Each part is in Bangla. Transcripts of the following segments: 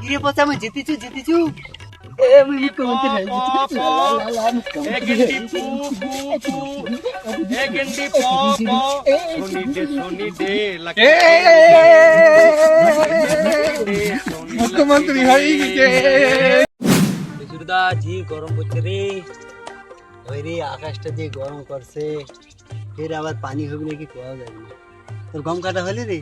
কিরে পচা আমি জিতিছু এ আমি মুখ্যমন্ত্রী হয়ে মুখ্যমন্ত্রী হয়ে গেছে। জি গরম করছে রে, ওই রে আকাশটা দিয়ে গরম করছে, ফের আবার পানি হবে নাকি কোয়া যাবে না। তোর গম কাটা হলি রে?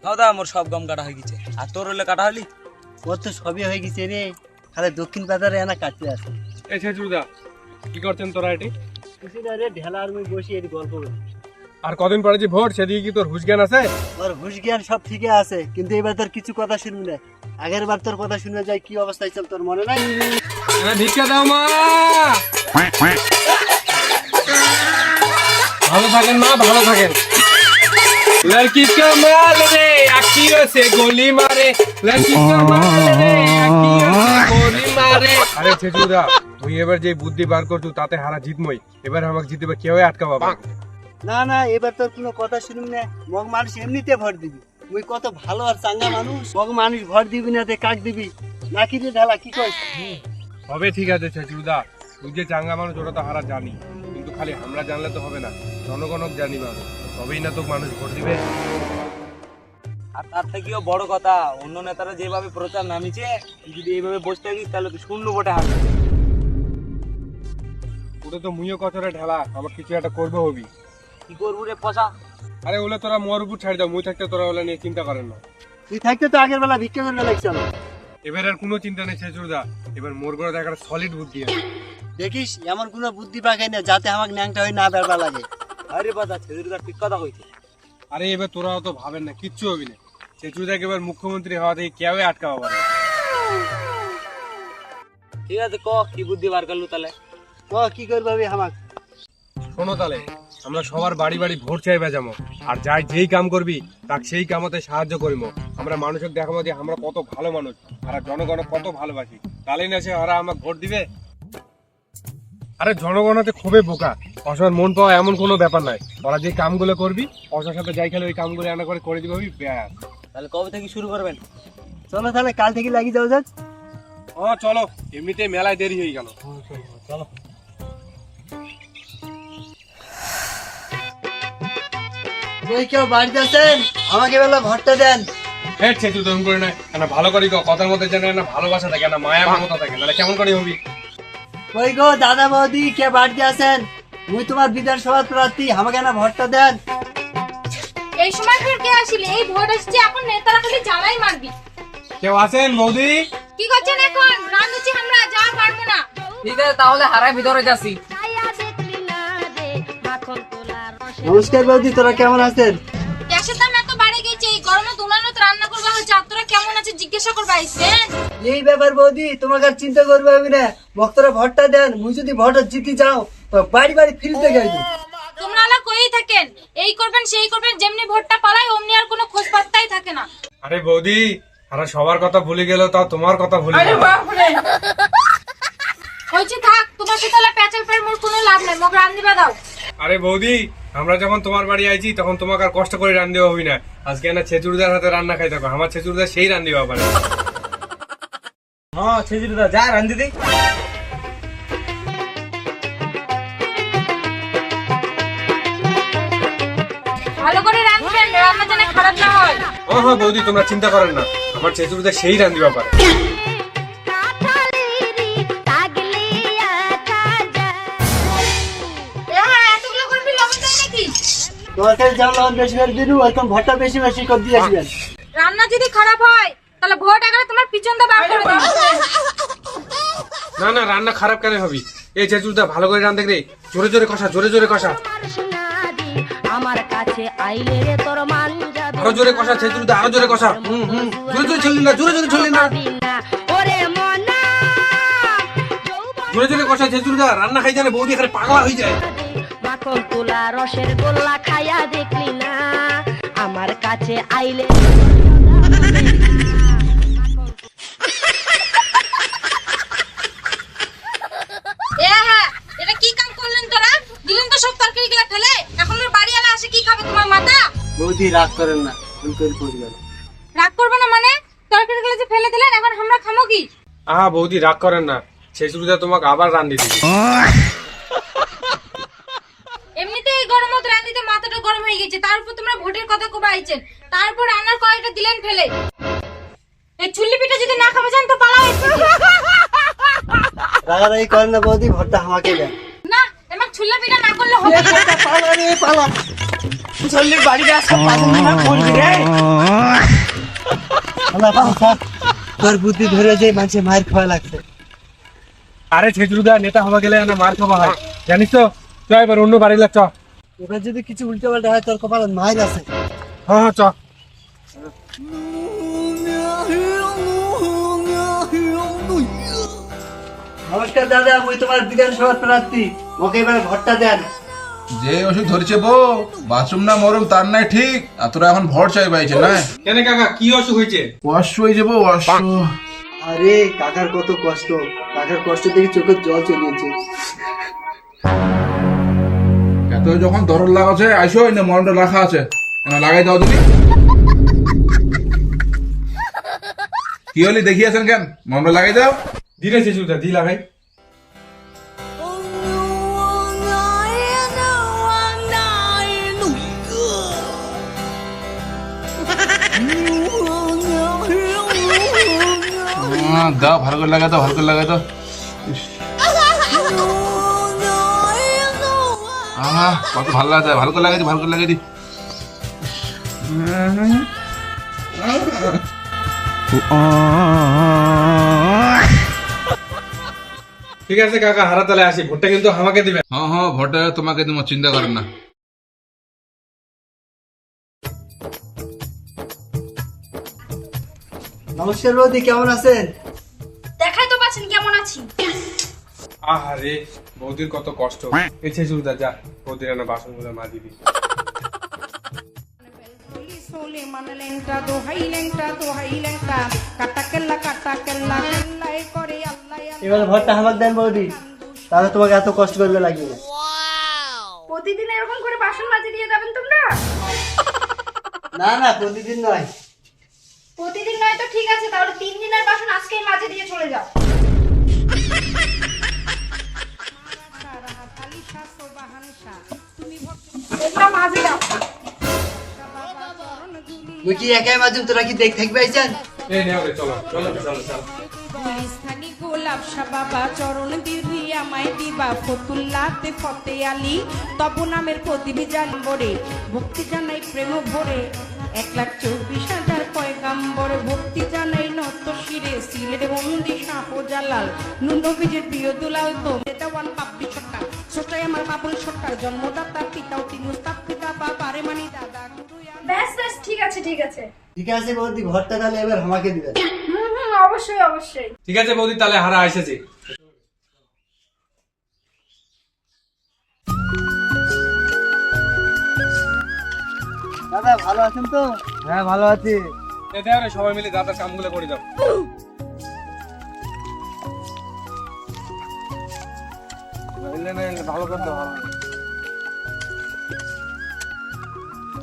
দাদা মোর সব গম কাটা হয়ে গেছে, আর তোর হলে কাটা হলি? ওর তো সবই হয়ে গেছে রে, খালি দক্ষিণ বাজারে এনা কাটতে আছে। এই ছেচুদা কি করছেন তোরা এটি? কিছু না রে, ঢেলার মুই বসি এর গল্প করি। আর কদিন পরে যে ভোট, সেদিকে কি তোর হুশ জ্ঞান আছে? ওর হুশ জ্ঞান সব ঠিকই আছে, কিন্তু এবার তোর কিছু কথা শুনবি না। আগের বার তোর কথা শুনে যায় কি অবস্থায় ছিল তোর মনে নাই? ভিক্ষা দাও মা। ভালো থাকেন মা, ভালো থাকেন। लड़की कमाल रे अखियों से गोली मारे, लड़की कमाल रे अखियों से गोली मारे। আরে ছেচুদা, তুই এবার যে বুদ্ধি বার করছু তাতে হারা জিতমই। এবার আমাকে জিতবে কেউ আটকাবা পারবে না না, এবার তোর কোনো কথা শুনবি না। মগ মানুষ এমনিতে ভোট দিবি, তুই কত ভালো আর চাঙ্গা মানুষ। মগ মানুষ ভোট দিবি না তে কাক দিবি নাকি রে ঢালা, কি কইস? হবে। ঠিক আছে ছেচুদা, তুই যে চাঙ্গা মানুষ ওটা তো হারা জানি, কিন্তু খালি আমরা জানলে তো হবে না, জনগণক জানি মানুষ, তবেই না তো মানুষ ভোট দিবে। আর তার থেকেও বড় কথা, অন্য নেতারা যেভাবে প্রচার নামিছে, তুই যদি এইভাবে বসে থাকিস তাহলে তুই শূন্য ভোটে হারবি। ওটা তো মুইও কথাটা ঢালা, আমার কিছু একটা করবো হবি। কি করবো রে পচা? আরে ওলে তোরা মোর উপর ছাড় দাও, মুই থাকতে তোরা ওলা নিয়ে চিন্তা করেন না। তুই থাকতে তো আগের বেলা ভিক্ষা করে লাগছিল। এবার আর কোনো চিন্তা নেই ছেচুদা, এবার মোর করে একটা সলিড বুদ্ধি আছে। দেখিস এমন কোনো বুদ্ধি পাকাই না যাতে আমাকে ন্যাংটা হয়ে না বেরবা লাগে। আরে পচা, ছেলেটা ঠিক কথা কইছে। আরে এবার তোরাও তো ভাবেন না, কিচ্ছু হবি না। ছেচুদাকে এবার মুখ্যমন্ত্রী হওয়া থেকে কেউ আটকাবা পারে। ঠিক আছে, ক কি বুদ্ধি বার করলু তাহলে? ও কি করবি আমি আমাকে? শোনো তাহলে, আমরা সবার বাড়ি বাড়ি ভোট চাইবা যাবো, আর যাই যেই কাম করবি তাকে সেই কামতে সাহায্য করিব। আমরা মানুষকে দেখাবো যে আমরা কত ভালো মানুষ, আর জনগণ কত ভালোবাসি, তাহলেই না সে ওরা আমাকে ভোট দিবে। আরে জনগণ হতে খুবই বোকা, অসর মন পাওয়া এমন কোনো ব্যাপার নাই। ওরা যে কামগুলো করবি অসর সাথে যাই খেলে ওই কামগুলো এনা করে দিবে ব্যাস। তাহলে কবে থেকে শুরু করবেন? চলো তাহলে কাল থেকে লাগিয়ে যাও যাক। ও চলো, এমনিতে মেলায় দেরি হয়ে গেল। চলো। ওই কেউ বাড়িতে আছেন? আমাকে বেলা ভোটটা দেন। হ্যাঁ ছেচু তেমন করে নয়, না ভালো করি কথার মধ্যে যেন না ভালোবাসা থাকে, না মায়া মমতা থাকে, নাহলে কেমন করে হবি? ওই গো দাদা বৌদি, কে বাড়িতে আছেন? মুই তোমার বিধানসভার প্রার্থী, আমাকে না ভোটটা দেন। এই সময় ফের কে আসিলে? এই ভোট আসছে, এখন নেতারা খালি জ্বালাই মারবি। কেউ আছেন বৌদি? কি করছেন এখন? রান্ধুছি আমরা, যা পারবো না। ঠিক আছে, তাহলে হারাই ভিতরে যাচ্ছি। নমস্কার বৌদি, তোরা কেমন আছেন? গ্যাসের দাম এত বাড়ে গেছে, এই গরমে দুলানোতে রান্না করবা হচ্ছে, আর তোরা কেমন আছে জিজ্ঞাসা করবা আইছেন? এই ব্যাপার বৌদি, তোমাকে আর চিন্তা করবে হবে না। ভক্তরা ভোটটা দেন, মুই যদি ভোট জিতে যাও তো বাড়ি বাড়ি ফিরতে গাইবো। তোমরা আলা কই থাকেন, এই করবেন সেই করবেন, যেমনি ভোটটা পালাই অমনি আর কোনো খোঁজ পাত্তাই থাকে না। আরে বৌদি, আরে সবার কথা ভুলে গেল, তাও তোমার কথা ভুলে গেল। হইছে থাক, তোমার সাথে আলা প্যাচাল পের মোর কোনো লাভ নাই, মগ রান্দিবা দাও। আরে বৌদি, আমরা যখন তোমার বাড়ি আইছি তখন তোমাকে আর কষ্ট করে রান দেওয়া হবি না। আজকে না ছেচুরদার হাতে রান্না খাই থাকো, আমার ছেচুরদার সেই রান দিবা পারে। হ্যাঁ ছেচুদা, যা রান্ধি দে। ভালো করে রাঁধবেন, রান্না যেন খারাপ না হয়। ও হ্যাঁ বৌদি, তোমরা চিন্তা করেন না, আমার ছেচুরদার সেই রান দিবা পারে। এতগুলো করবি, লবণ দেয় নাকি? তরকারি যেমন লবণ বেশি করে দিন, ওরকম ভোটটা বেশি বেশি করে দিয়ে আসবেন। রান্না যদি খারাপ হয় তাহলে ভোট আগে তোমার পিছন দা বার করে দাও। না না, রান্না খারাপ কেন হবি? এই ছেচুরদা ভালো করে রান দেখ রে, জোরে জোরে কষা, জোরে জোরে কষা, আমার কাছে আইলে রে তোর মান যাবে, আরো জোরে কষা ছেচুরদা, আরো জোরে কষা। জোরে জোরে চললি না, জোরে জোরে চললি না, ওরে মনা জোরে জোরে কষা ছেচুরদা, রান্না খাই জানে বৌদি এখানে পাগলা হয়ে যায়। মাখন তোলা রসের গোল্লা খাইয়া দেখলি না, আমার কাছে আইলে হ্যাঁ, এটা কি কাম করলেন তোরা? দিলেন তো সব তরকারি গুলা ফেলে, এখন ওর বাড়ি আলা আসে কি খাবে তোমার মাথা? বৌদি রাগ করেন না, ভুল করে পড়ে গেল। রাগ করবে না মানে? তরকারি গুলো যে ফেলে দিলেন, এখন কি? আহা বৌদি রাগ করেন না, ছেচুড়িদা তোমাকে আবার রান্ধি দিবি। এমনিতে এই গরমত রাঁধিতে মাথাটা গরম হয়ে গেছে, তার উপর তোমরা ভোটের কথা কবে আইছেন, তারপর রান্নার কড়াইটা দিলেন ফেলে। এই চুল্লি পিঠা যদি না খাবে যান তো পালাও। রাগারাগি করেন না বৌদি, ভরটা আমাকে দেন। না, এমন চুল্লি পিঠা না করলে হবে না। পালা রে পালা। চল্লির বাড়িতে আসা পাঁচন না বলবি রে। পালা পালা। তোর বুদ্ধি ধরে যে মানুষে মায়ের খাওয়া লাগছে। আরে ছেচুড়িদা নেতা হওয়া গেলে না মার খাওয়া হয়, জানিস তো? চ এবার অন্য বাড়ি লাগ, চ। এবার যদি কিছু উল্টো পাল্টা হয় তোর কপালে মায়ের আছে। হ্যাঁ হ্যাঁ চ। নমস্কার দাদা, মুই তোমার বিধানসভার প্রার্থী, মোকে এবার ভোটটা দেন। যে ওষুধ ধরেছে বউ, বাথরুম না মরম তার নাই ঠিক, আর তোরা এখন ভর চাই পাইছে না? কেন কাকা, কি অসুখ হয়েছে? অশ্ব হয়ে যাবো অশ্ব। আরে কাকার কত কষ্ট, কাকার কষ্ট দেখে চোখের জল চলিয়েছে। এত যখন দরদ লাগাছে আইসো, না মরণটা রাখা আছে, লাগাই দাও তুমি। কি হলি দেখিয়েছেন কেন? মরণটা লাগাই দাও। দিলে ছেচুড়িদা, দি লাগাই। দাও, ভালো করে লাগাই দাও, ভালো করে লাগাই দাও। কত ভালো লাগে, ভালো করে লাগাই দি, ভালো করে লাগাই দি। ঠিক আছে কাকা, হারাতালে আসি, ভোটটা কিন্তু আমাকে দিবেন। হ্যাঁ হ্যাঁ, ভোটে তোমাকে তুমি চিন্তা করেন না। নমস্কার বৌদি, কেমন আছেন? দেখাই তো পাচ্ছেন কেমন আছি। আহারে বৌদির কত কষ্ট। এই ছেচুড়িদা যা, বৌদির না বাসনগুলো মাজি দি। সোলে মানে লেংটা দোহাই লেংটা দোহাই লেংটা কাটা কেল্লা কেল্লাই করে আল্লাহ। এবার ভোটটা আমাকে দেন বৌদি, তাহলে তোমাকে এত কষ্ট করবে লাগবে না। প্রতিদিন এরকম করে বাসন মাজে দিয়ে যাবেন তোমরা? না না, প্রতিদিন নয়। প্রতিদিন নয় তো ঠিক আছে, তাহলে 3 দিনের বাসন আজকেই মাজে দিয়ে চলে যাও। এগুলো মাজে দাও। মুই কি একাই মাজুম, তোরা কি দেখ থাকবে আইছেন? এই নেও রে, চলো চলো চলো চলো। গুলিস্তানি গোলাপ শাহ বাবা চরণ দিদি আমায় দিবা ফতুল্লাতে ফতে আলী তব নামের প্রদীপ জানবরে ভক্তি জানাই প্রেম ভরে 1,24,000 পয়গাম্বরে ভক্তি জানাই নত শিরে সিলেট বন্দি শাহ জালাল নুনবীজের প্রিয় দুলাল তো দেওয়ান পাপড়ি সরকার সোটাই আমার বাবুল সরকার জন্মদাতা পিতাও তিনি উস্তাদ পিতা বাবারে মানি দাদা ব্যাস ব্যাস, ঠিক আছে ঠিক আছে। ঠিক আছে বৌদি, ভোটটা তাহলে এবার আমাকে দিবেন। অবশ্যই অবশ্যই। ঠিক আছে বৌদি, তাহলে হারা এসেছি। দাদা ভালো আছেন তো? হ্যাঁ ভালো আছি। এ দেও রে, সবাই মিলে দাদার কামগুলো করে দাও। ভালো করতে হবে।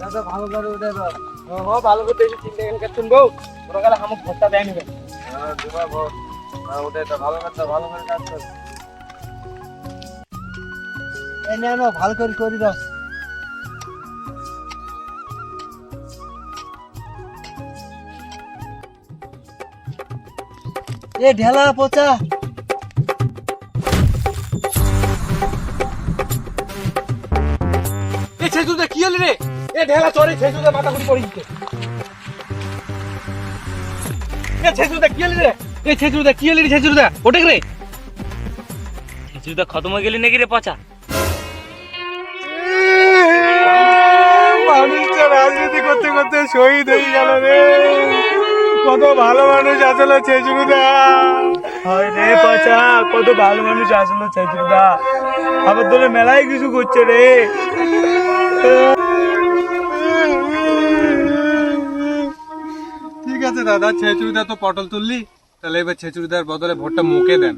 দাদা ভালো করে উঠে দাও। ভালো করতে এসে চিন্তা কেন করছেন বউ? তোরা গেলে আমাকে ভোটটা দেয় নিবে। ভালো করে কাজ কর। এই নেনো, ভালো করে করে দাও। এ ঢেলা পচা। এই ছেচুড়িদা কি হলি রে? এ ঢেলা চরে, ছেচুড়িদা মাথা ঘুরি পড়ে গেছে। এ ছেচুড়িদা কি হলি রে? এ ছেচুড়িদা কি হলি রে? ছেচুড়িদা ওঠে রে। ছেচুড়িদা খতম হয়ে গেলি নাকি রে পচা? মানুষটা রাজনীতি করতে করতে শহীদ হয়ে গেল রে। কত ভালো মানুষ আসলে ছেচুড়িদা। হয় রে পচা, কত ভালো মানুষ আসলো ছেচুড়িদা। আবার তোরে মেলায় কিছু করছে রে। ঠিক আছে দাদা, ছেচুড়িদা তো পটল তুললি, তাহলে এবার ছেচুড়িদার বদলে ভোটটা মুখে দেন।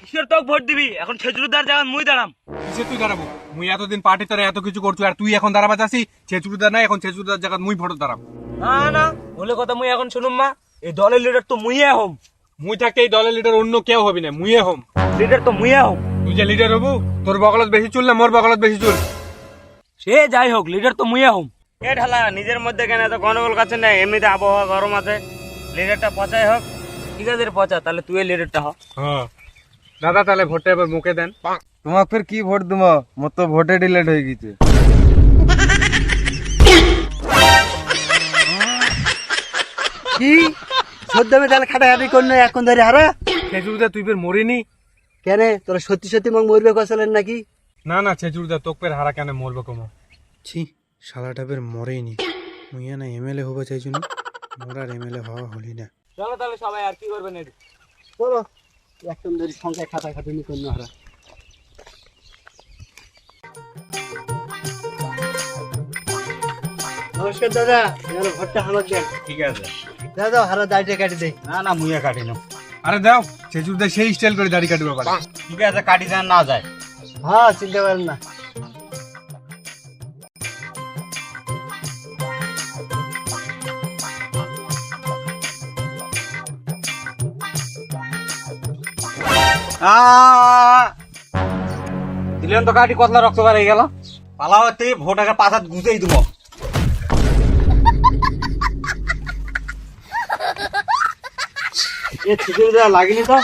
কিসের তোকে ভোট দিবি? এখন ছেচুড়িদার জায়গায় মুই দাঁড়াম। কিসে তুই দাঁড়াবো? মুই এতদিন পার্টি তোরা এত কিছু করছো, আর তুই এখন দাঁড়াবা চাচ্ছি? ছেচুড়িদার নাই, এখন ছেচুড়িদার জায়গা মুই ভোট দাঁড়াবো। না না, ভুলে কথা মুই এখন শুনুম মা। এই দলের লিডার তো মুইয়ে হম। মুই থাকতে এই দলের লিডার অন্য কেউ হবি না, মুইয়ে হম। লিডার তো মুইয়ে হম। তুই যে লিডার হবু, তোর বগলত বেশি চুল না মোর বগলত বেশি চুল? সে যাই হোক, লিডার তো মুইয়ে হম। এ ঢালা নিজের মধ্যে কেন এত গন্ডগোল কাছে না? এমনিতে আবহাওয়া গরম আছে, লিডারটা পচাই হোক। ঠিক আছে রে পচা, তাহলে তুই লিডারটা হ। হ্যাঁ দাদা, তাহলে ভোটটা এবার মুখে দেন। তোমাকে ফের কি ভোট দেবো? মোর তো ভোটে ডিলেট হয়ে গেছে। কি সদ্যমে তাহলে খাটাখাটি করলে এখন ধরে হারা ছেচুরদা তুই ফের মরিনি? কেন তোরা সত্যি সত্যি মগ মরবে কসলেন নাকি? না না ছেচুরদা, তোকে ফের হারা কেন মরবে কমো? ছি, শালাটা ফের মরেইনি। মুইয়া না এমএলএ হবো চাইছু না, মোর আর এমএলএ হওয়া হলি না। চলো তাহলে সবাই, আর কি করবেন? চলো এখন ধরে সংখ্যায় খাটাখাটি করলে হারা। নমস্কার দাদা, এবার ভোটটা হামাক দেন। ঠিক আছে। দাদা হারা দাড়িটা কাটি দেয়। না না, মুইয়া কাটি না। আরে দাও, ছেচুরদা সেই স্টাইল করে দাড়ি কাটবে পারে। ঠিক আছে, কাটি দেন না যায়। হ্যাঁ চিন্তা করেন না। দিলেন তো কাটি, কতলা রক্ত বার হয়ে গেল। পালাওয়াতে ভোট আগে পাশাত গুজেই দিব। এ ছিটিয়ে লাগেনি তো?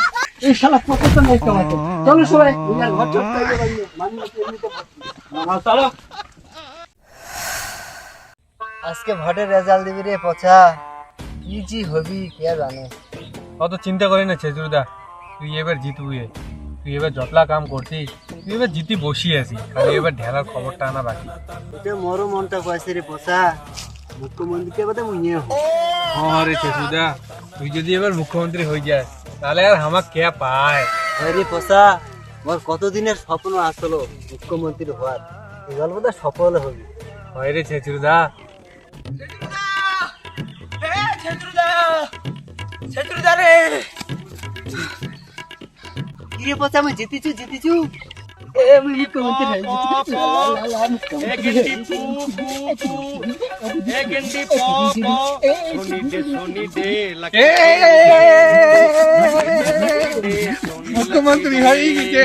এই শালা পকেট তো নাই কামাতে। চলো সবাই মিলে ঘর চট করে বানিয়ে মানুষ এমনিতে চলো। আজকে ভোটের রেজাল্ট দিবি রে পচা, কি জি হবি কে জানে। অত চিন্তা করি না ছেচুরদা, তুই এবার জিতবি। তুই এবার যতলা কাম করছিস, তুই এবার জিতি বসিয়ে আছিস, খালি এবার ঢেলার খবরটা আনা বাকি। এটা মরো মনটা কয়েছে রে পচা, মুখ্যমন্ত্রীকে বাদে মুইয়ে হো। হ্যাঁ রে ছেচুরদা, তুই যদি এবার মুখ্যমন্ত্রী হয়ে যায় তাহলে আর আমার কে পায়? আরে পচা, মোর কতদিনের স্বপ্ন আসলো মুখ্যমন্ত্রী হওয়ার, এবার বোধ সফল হবি। হয় রে ছেচুরদা। কি রে পচা, আমি জিতিছু আমি মুখ্যমন্ত্রী হয়ে মুখ্যমন্ত্রী হয়ে গেছে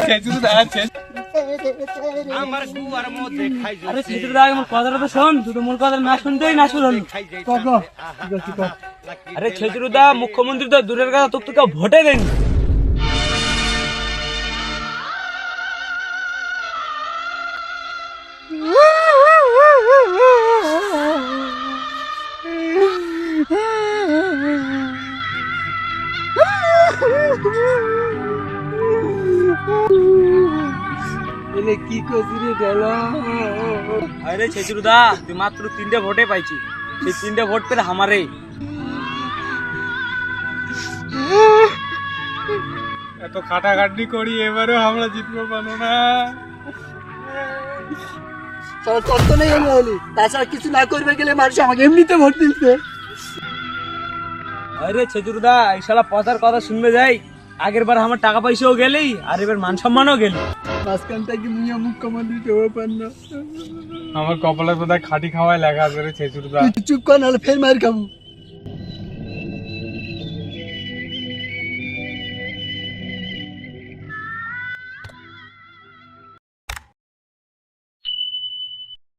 ছেচুরদা। আরে ছেচুরদা, আমার কথাটা তো শোন। তুই তো মোর কথা না শুনতেই না শুনলি। আরে ছেচুরদা, মুখ্যমন্ত্রী তো দূরের কথা, তোকে তো কেউ ভোটে দেয়নি। কি করছি রে ঢেলা? আরে ছেচুরদা, তুই মাত্র 3টে ভোটে পাইছি, সেই 3টে ভোট পেলে আমারে। এত খাটাখাটনি করি, এবারেও আমরা জিতবো পারো না। তোর তো নেই হলি, তাছাড়া কিছু না করবে গেলে মানুষ আমাকে এমনিতে ভোট দিচ্ছে। আরে ছেচুরদা, এই শালা পচার কথা শুনবে যাই। আগের বার আমার টাকা পয়সাও গেলেই, আর এবার মান সম্মানও গেল। মাঝখানটা কি মুইয়া মুখ্যমন্ত্রী হতে পার না? আমার কপালে বোধহয় খাটি খাওয়ায় লেখা আছে রে ছেচুরদা। তুই চুপ কর, নাহলে ফের মার খাবো।